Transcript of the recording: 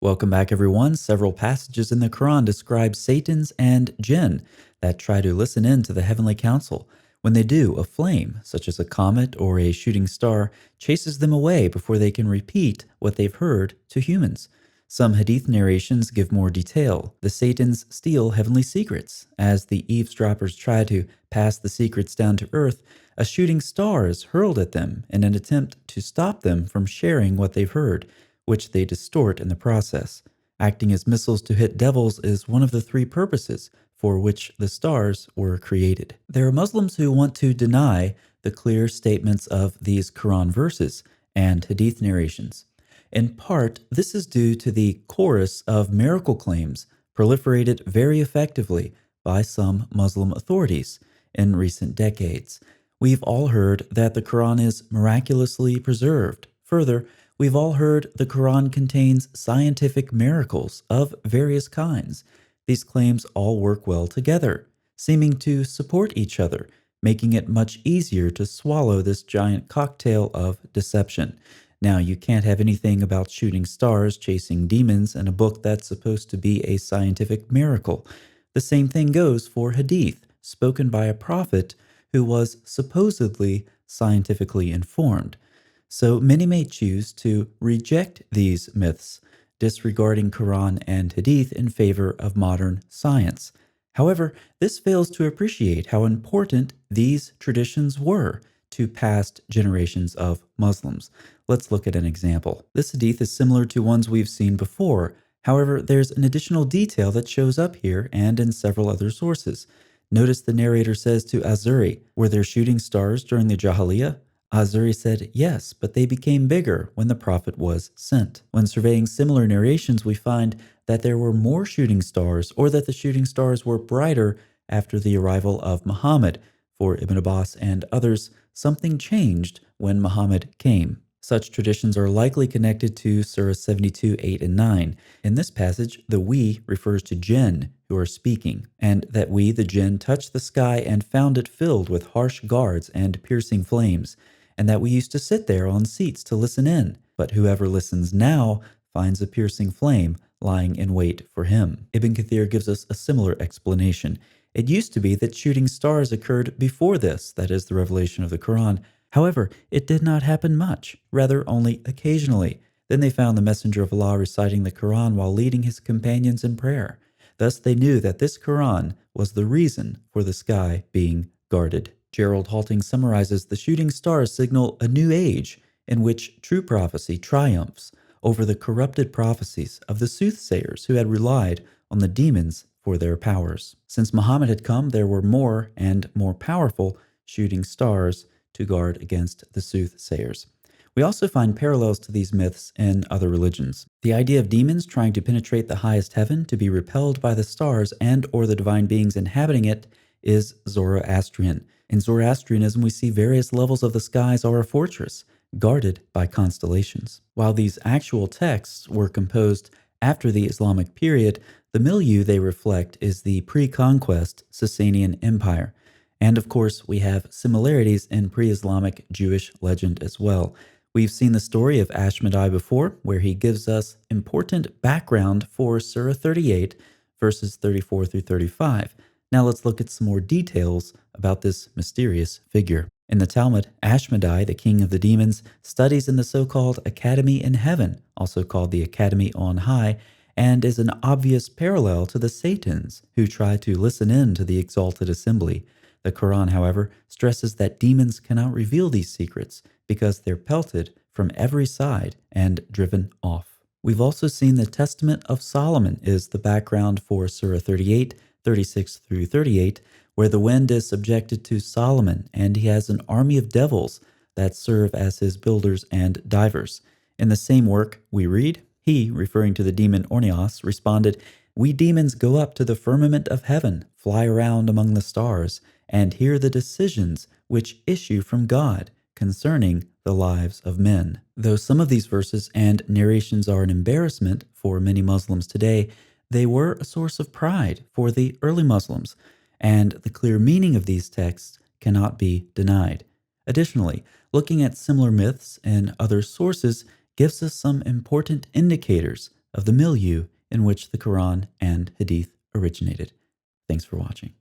Welcome back, everyone. Several passages in the Quran describe Satans and jinn that try to listen in to the heavenly council. When they do, a flame, such as a comet or a shooting star, chases them away before they can repeat what they've heard to humans. Some hadith narrations give more detail. The Satans steal heavenly secrets. As the eavesdroppers try to pass the secrets down to earth, a shooting star is hurled at them in an attempt to stop them from sharing what they've heard, which they distort in the process. Acting as missiles to hit devils is one of the three purposes for which the stars were created. There are Muslims who want to deny the clear statements of these Quran verses and hadith narrations. In part, this is due to the chorus of miracle claims proliferated very effectively by some Muslim authorities in recent decades. We've all heard that the Quran is miraculously preserved. Further, we've all heard the Quran contains scientific miracles of various kinds. These claims all work well together, seeming to support each other, making it much easier to swallow this giant cocktail of deception. Now, you can't have anything about shooting stars chasing demons in a book that's supposed to be a scientific miracle. The same thing goes for hadith, spoken by a prophet who was supposedly scientifically informed. So many may choose to reject these myths, disregarding Quran and Hadith in favor of modern science. However, this fails to appreciate how important these traditions were to past generations of Muslims. Let's look at an example. This hadith is similar to ones we've seen before. However, there's an additional detail that shows up here and in several other sources. Notice the narrator says to Azuri, "Were there shooting stars during the Jahiliyyah?" Azuri said, "Yes, but they became bigger when the prophet was sent." When surveying similar narrations, we find that there were more shooting stars, or that the shooting stars were brighter after the arrival of Muhammad. For Ibn Abbas and others, something changed when Muhammad came. Such traditions are likely connected to Surah 72, 8, and 9. In this passage, the "we" refers to jinn who are speaking, and that "we," the jinn, touched the sky and found it filled with harsh guards and piercing flames, and that we used to sit there on seats to listen in, but whoever listens now finds a piercing flame lying in wait for him. Ibn Kathir gives us a similar explanation. It used to be that shooting stars occurred before this, that is, the revelation of the Quran. However, it did not happen much, rather only occasionally. Then they found the Messenger of Allah reciting the Quran while leading his companions in prayer. Thus they knew that this Quran was the reason for the sky being guarded. Gerald Halting summarizes the shooting stars signal a new age in which true prophecy triumphs over the corrupted prophecies of the soothsayers who had relied on the demons for their powers. Since Muhammad had come, there were more and more powerful shooting stars to guard against the soothsayers. We also find parallels to these myths in other religions. The idea of demons trying to penetrate the highest heaven to be repelled by the stars and or the divine beings inhabiting it is Zoroastrian. In Zoroastrianism, we see various levels of the skies are a fortress, guarded by constellations. While these actual texts were composed after the Islamic period, the milieu they reflect is the pre-conquest Sasanian Empire. And of course, we have similarities in pre-Islamic Jewish legend as well. We've seen the story of Ashmedai before, where he gives us important background for Surah 38, verses 34 through 35. Now let's look at some more details about this mysterious figure. In the Talmud, Ashmedai, the king of the demons, studies in the so-called Academy in Heaven, also called the Academy on High, and is an obvious parallel to the Satans who try to listen in to the exalted assembly. The Quran, however, stresses that demons cannot reveal these secrets because they're pelted from every side and driven off. We've also seen the Testament of Solomon is the background for Surah 38, 36 through 38, where the wind is subjected to Solomon, and he has an army of devils that serve as his builders and divers. In the same work, we read, he, referring to the demon Ornios, responded, "We demons go up to the firmament of heaven, fly around among the stars, and hear the decisions which issue from God concerning the lives of men." Though some of these verses and narrations are an embarrassment for many Muslims today, they were a source of pride for the early Muslims, and the clear meaning of these texts cannot be denied. Additionally, looking at similar myths and other sources gives us some important indicators of the milieu in which the Quran and hadith originated. Thanks for watching.